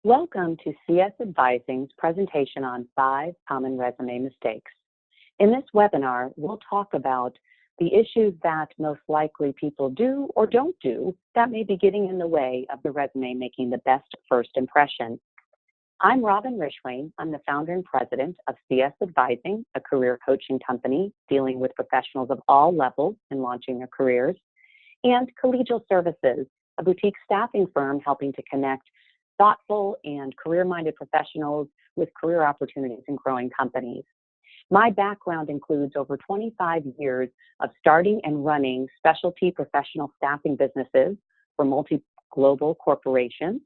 Welcome to CS Advising's presentation on 5 common resume mistakes. In this webinar, we'll talk about the issues that most likely people do or don't do that may be getting in the way of the resume making the best first impression. I'm Reshwan. I'm the founder and president of CS Advising, a career coaching company dealing with professionals of all levels in launching their careers, and Collegial Services, a boutique staffing firm helping to connect thoughtful and career-minded professionals with career opportunities in growing companies. My background includes over 25 years of starting and running specialty professional staffing businesses for multi-global corporations,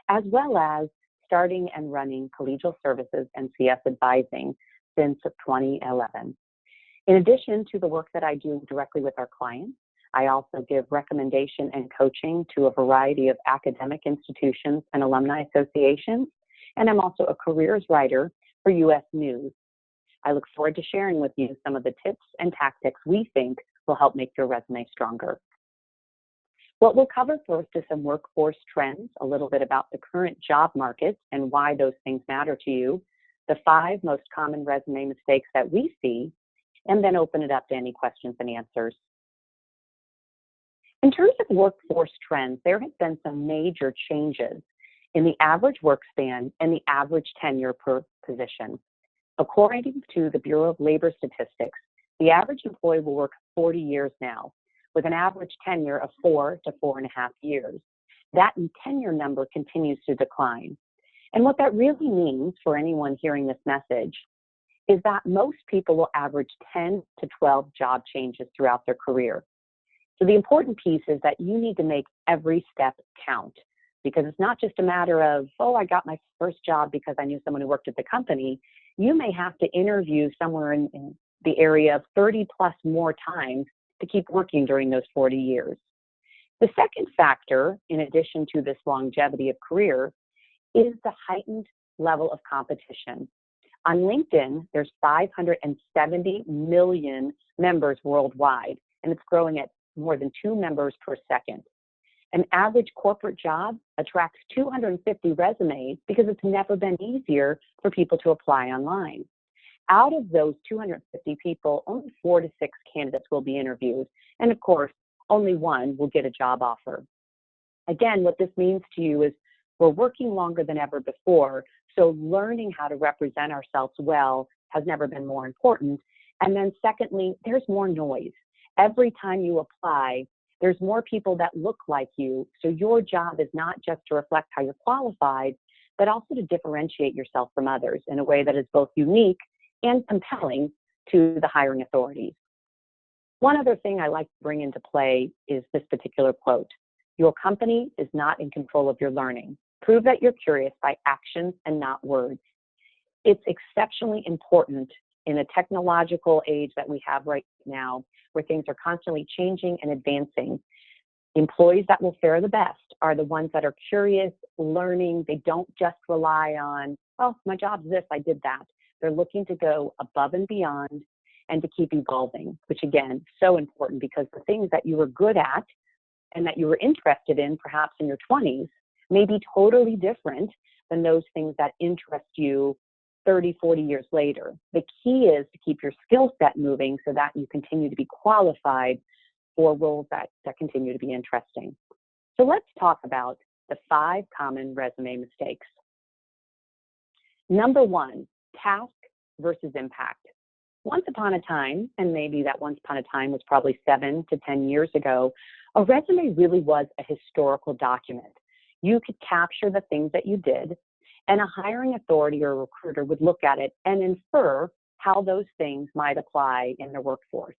as well as starting and running Collegial Services and CS Advising since 2011. In addition to the work that I do directly with our clients, I also give recommendation and coaching to a variety of academic institutions and alumni associations, and I'm also a careers writer for U.S. News. I look forward to sharing with you some of the tips and tactics we think will help make your resume stronger. What we'll cover first is some workforce trends, a little bit about the current job market and why those things matter to you, the 5 most common resume mistakes that we see, and then open it up to any questions and answers. In terms of workforce trends, there have been some major changes in the average work span and the average tenure per position. According to the Bureau of Labor Statistics, the average employee will work 40 years now, with an average tenure of 4 to 4.5 years. That tenure number continues to decline. And what that really means for anyone hearing this message is that most people will average 10 to 12 job changes throughout their career. So the important piece is that you need to make every step count, because it's not just a matter of, oh, I got my first job because I knew someone who worked at the company. You may have to interview somewhere in the area of 30 plus more times to keep working during those 40 years. The second factor, in addition to this longevity of career, is the heightened level of competition. On LinkedIn, there's 570 million members worldwide, and it's growing at more than 2 members per second. An average corporate job attracts 250 resumes because it's never been easier for people to apply online. Out of those 250 people, only 4 to 6 candidates will be interviewed. And of course, only 1 will get a job offer. Again, what this means to you is we're working longer than ever before, so learning how to represent ourselves well has never been more important. And then secondly, there's more noise. Every time you apply, there's more people that look like you, so your job is not just to reflect how you're qualified, but also to differentiate yourself from others in a way that is both unique and compelling to the hiring authorities. One other thing I like to bring into play is this particular quote: "Your company is not in control of your learning. Prove that you're curious by actions and not words." It's exceptionally important in a technological age that we have right now, where things are constantly changing and advancing. Employees that will fare the best are the ones that are curious, learning. They don't just rely on, oh, my job's this, I did that. They're looking to go above and beyond and to keep evolving, which again, so important, because the things that you were good at and that you were interested in perhaps in your 20s may be totally different than those things that interest you 30, 40 years later. The key is to keep your skill set moving so that you continue to be qualified for roles that continue to be interesting. So let's talk about the 5 common resume mistakes. Number 1, task versus impact. Once upon a time, and maybe that once upon a time was probably 7 to 10 years ago, a resume really was a historical document. You could capture the things that you did, and a hiring authority or recruiter would look at it and infer how those things might apply in their workforce.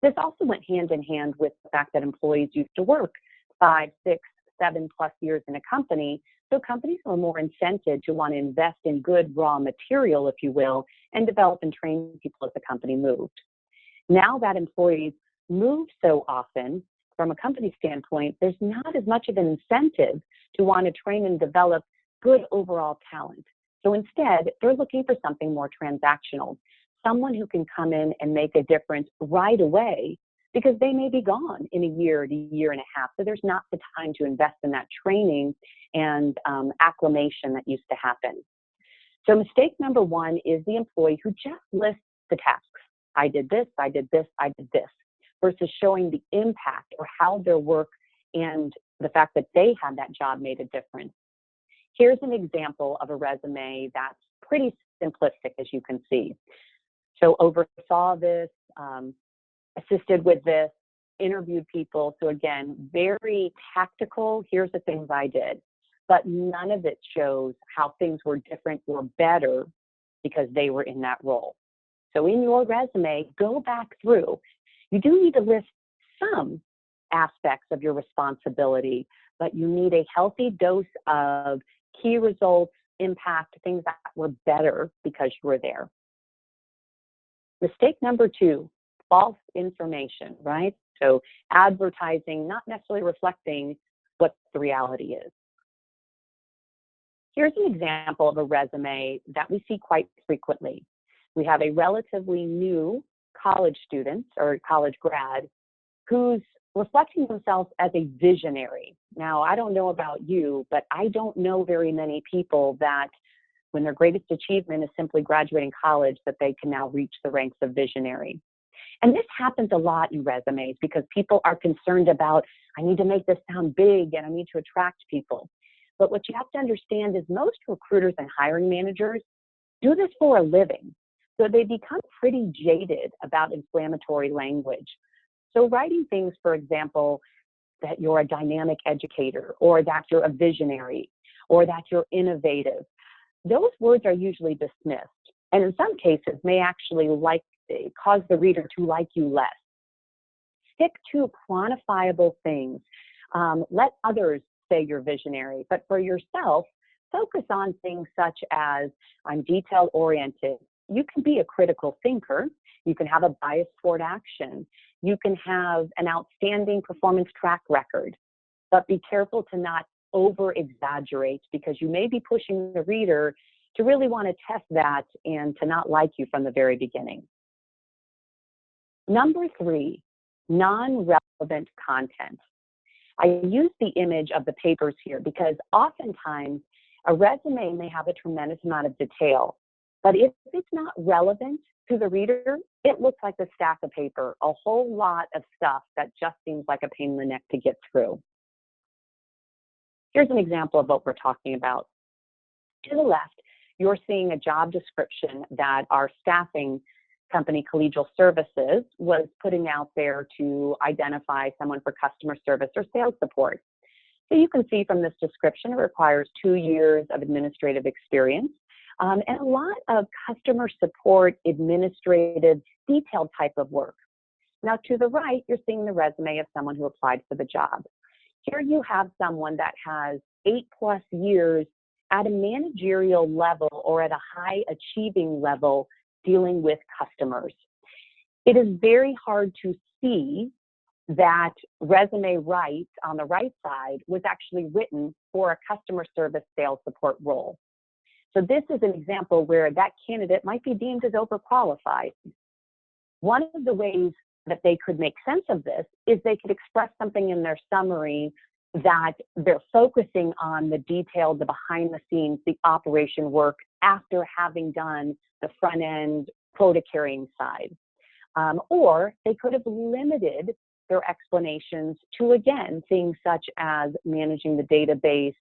This also went hand in hand with the fact that employees used to work 5, 6, 7 plus years in a company, so companies were more incented to want to invest in good raw material, if you will, and develop and train people as the company moved. Now that employees move so often, from a company standpoint, there's not as much of an incentive to want to train and develop good overall talent. So instead, they're looking for something more transactional, someone who can come in and make a difference right away because they may be gone in a year to year and a half. So there's not the time to invest in that training and acclimation that used to happen. So mistake number one is the employee who just lists the tasks. I did this, I did this, I did this, versus showing the impact or how their work and the fact that they had that job made a difference. Here's an example of a resume that's pretty simplistic, as you can see. So oversaw this, assisted with this, interviewed people. So again, very tactical. Here's the things I did. But none of it shows how things were different or better because they were in that role. So in your resume, go back through. You do need to list some aspects of your responsibility, but you need a healthy dose of key results, impact, things that were better because you were there. Mistake number two, false information, right? So advertising not necessarily reflecting what the reality is. Here's an example of a resume that we see quite frequently. We have a relatively new college student or college grad who's reflecting themselves as a visionary. Now, I don't know about you, but I don't know very many people that when their greatest achievement is simply graduating college, that they can now reach the ranks of visionary. And this happens a lot in resumes because people are concerned about, I need to make this sound big and I need to attract people. But what you have to understand is most recruiters and hiring managers do this for a living. So they become pretty jaded about inflammatory language. So writing things, for example, that you're a dynamic educator or that you're a visionary or that you're innovative, those words are usually dismissed. And in some cases may actually cause the reader to like you less. Stick to quantifiable things. Let others say you're visionary, but for yourself, focus on things such as I'm detail oriented. You can be a critical thinker. You can have a bias toward action. You can have an outstanding performance track record, but be careful to not over exaggerate because you may be pushing the reader to really want to test that and to not like you from the very beginning. Number three, non-relevant content. I use the image of the papers here because oftentimes a resume may have a tremendous amount of detail, but if it's not relevant to the reader, it looks like a stack of paper, a whole lot of stuff that just seems like a pain in the neck to get through. Here's an example of what we're talking about. To the left, you're seeing a job description that our staffing company, Collegial Services, was putting out there to identify someone for customer service or sales support. So you can see from this description, it requires 2 years of administrative experience and a lot of customer support, administrative, detailed type of work. Now, to the right, you're seeing the resume of someone who applied for the job. Here you have someone that has 8+ years at a managerial level or at a high achieving level dealing with customers. It is very hard to see that resume right on the right side was actually written for a customer service sales support role. So this is an example where that candidate might be deemed as overqualified. One of the ways that they could make sense of this is they could express something in their summary that they're focusing on the detail, the behind the scenes, the operation work after having done the front end quota carrying side. Or they could have limited their explanations to, again, things such as managing the database,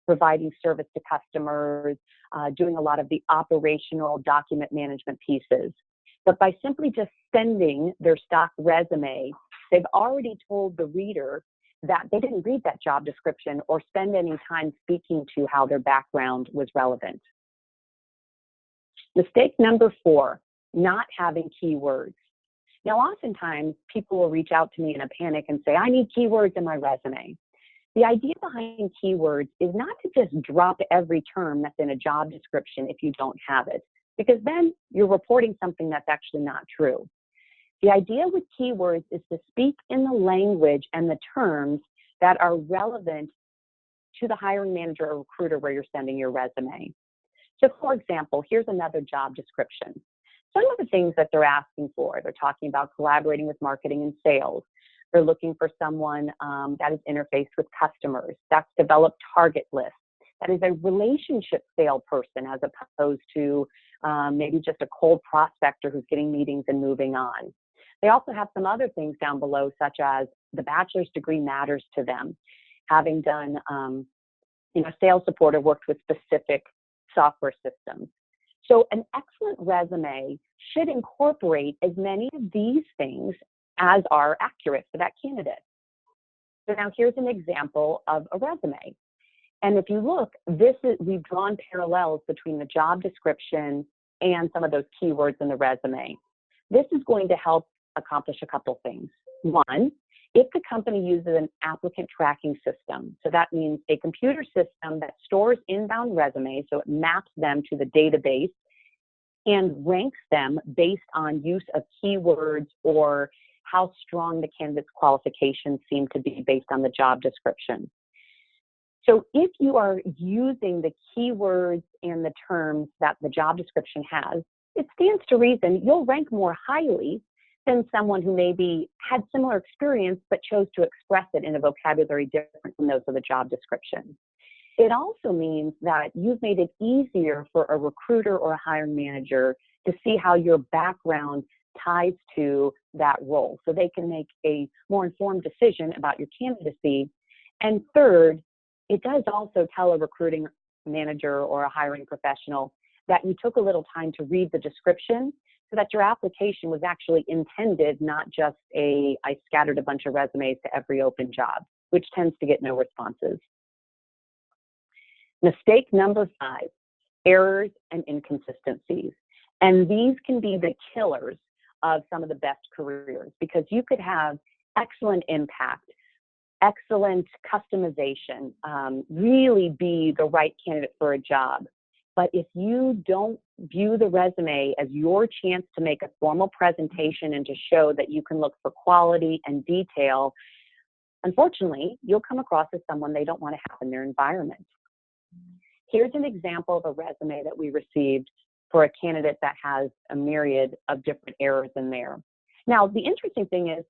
providing service to customers, doing a lot of the operational document management pieces. But by simply just sending their stock resume, they've already told the reader that they didn't read that job description or spend any time speaking to how their background was relevant. Mistake number 4, not having keywords. Now, oftentimes people will reach out to me in a panic and say, I need keywords in my resume. The idea behind keywords is not to just drop every term that's in a job description if you don't have it, because then you're reporting something that's actually not true. The idea with keywords is to speak in the language and the terms that are relevant to the hiring manager or recruiter where you're sending your resume. So for example, here's another job description. some of the things that they're asking for. They're talking about collaborating with marketing and sales. They're looking for someone that is interfaced with customers, that's developed target lists, that is a relationship salesperson as opposed to maybe just a cold prospector who's getting meetings and moving on. They also have some other things down below, such as the bachelor's degree matters to them, having done sales support or worked with specific software systems. So an excellent resume should incorporate as many of these things as are accurate for that candidate. So now here's an example of a resume. And if you look, we've drawn parallels between the job description and some of those keywords in the resume. This is going to help accomplish a couple things. One, if the company uses an applicant tracking system, so that means a computer system that stores inbound resumes, so it maps them to the database and ranks them based on use of keywords or how strong the candidate's qualifications seem to be based on the job description. So if you are using the keywords and the terms that the job description has, it stands to reason you'll rank more highly than someone who maybe had similar experience but chose to express it in a vocabulary different from those of the job description. It also means that you've made it easier for a recruiter or a hiring manager to see how your background ties to that role, so they can make a more informed decision about your candidacy. And third, it does also tell a recruiting manager or a hiring professional that you took a little time to read the description so that your application was actually intended, not just I scattered a bunch of resumes to every open job, which tends to get no responses. Mistake number 5, errors and inconsistencies. And these can be the killers of some of the best careers, because you could have excellent impact, excellent customization, really be the right candidate for a job. But if you don't view the resume as your chance to make a formal presentation and to show that you can look for quality and detail, unfortunately, you'll come across as someone they don't want to have in their environment. Here's an example of a resume that we received for a candidate that has a myriad of different errors in there. Now, the interesting thing is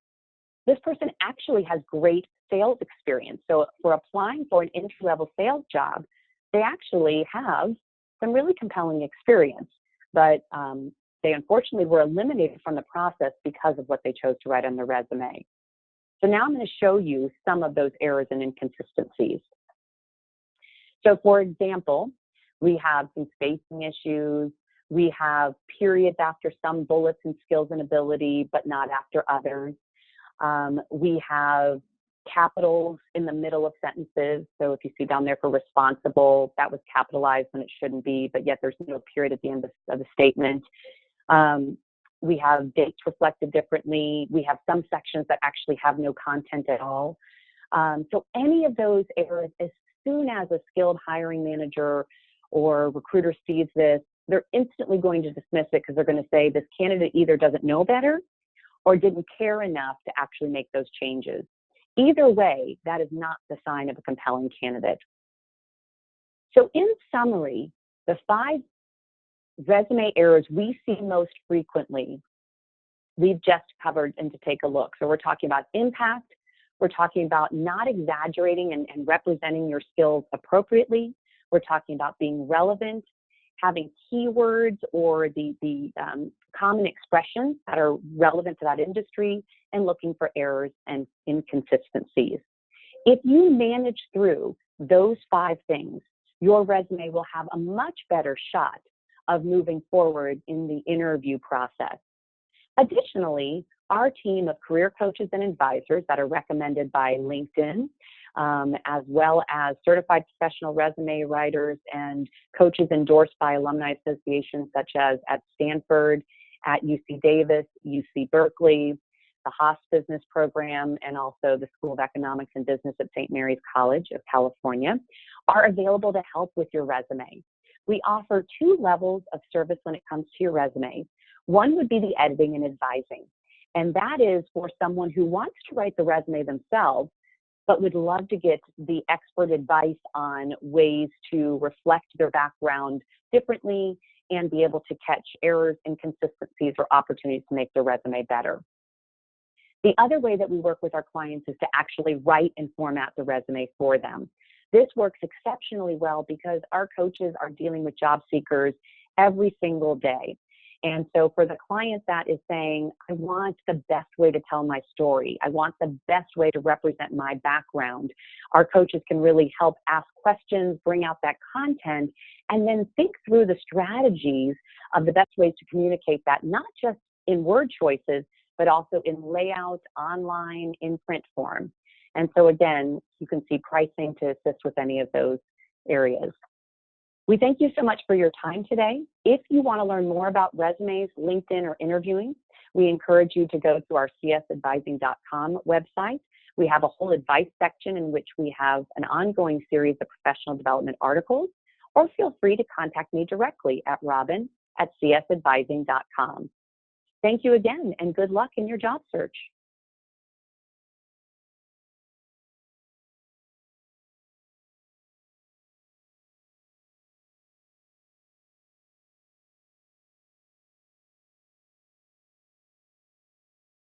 this person actually has great sales experience. So for applying for an entry-level sales job, they actually have some really compelling experience, but they unfortunately were eliminated from the process because of what they chose to write on their resume. So now I'm going to show you some of those errors and inconsistencies. So for example, we have some spacing issues. We have periods after some bullets and skills and ability, but not after others. We have capitals in the middle of sentences. So if you see down there for responsible, that was capitalized when it shouldn't be, but yet there's no period at the end of the statement. We have dates reflected differently. We have some sections that actually have no content at all. So any of those errors, as soon as a skilled hiring manager or recruiter sees this, they're instantly going to dismiss it because they're going to say this candidate either doesn't know better or didn't care enough to actually make those changes. Either way, that is not the sign of a compelling candidate. So in summary, the 5 resume errors we see most frequently, we've just covered and to take a look. So we're talking about impact. We're talking about not exaggerating and representing your skills appropriately. We're talking about being relevant, having keywords or the common expressions that are relevant to that industry, and looking for errors and inconsistencies. If you manage through those 5 things, your resume will have a much better shot of moving forward in the interview process. Additionally, our team of career coaches and advisors that are recommended by LinkedIn, as well as certified professional resume writers and coaches endorsed by alumni associations such as at Stanford, at UC Davis, UC Berkeley, the Haas Business Program, and also the School of Economics and Business at St. Mary's College of California, are available to help with your resume. We offer 2 levels of service when it comes to your resume. One would be the editing and advising, and that is for someone who wants to write the resume themselves, but would love to get the expert advice on ways to reflect their background differently and be able to catch errors, inconsistencies, or opportunities to make their resume better. The other way that we work with our clients is to actually write and format the resume for them. This works exceptionally well because our coaches are dealing with job seekers every single day. And so for the client that is saying, I want the best way to tell my story, I want the best way to represent my background, our coaches can really help ask questions, bring out that content, and then think through the strategies of the best ways to communicate that, not just in word choices, but also in layout, online, in print form. And so again, you can see pricing to assist with any of those areas. We thank you so much for your time today. If you want to learn more about resumes, LinkedIn, or interviewing, we encourage you to go to our csadvising.com website. We have a whole advice section in which we have an ongoing series of professional development articles, or feel free to contact me directly at robin@csadvising.com. Thank you again, and good luck in your job search.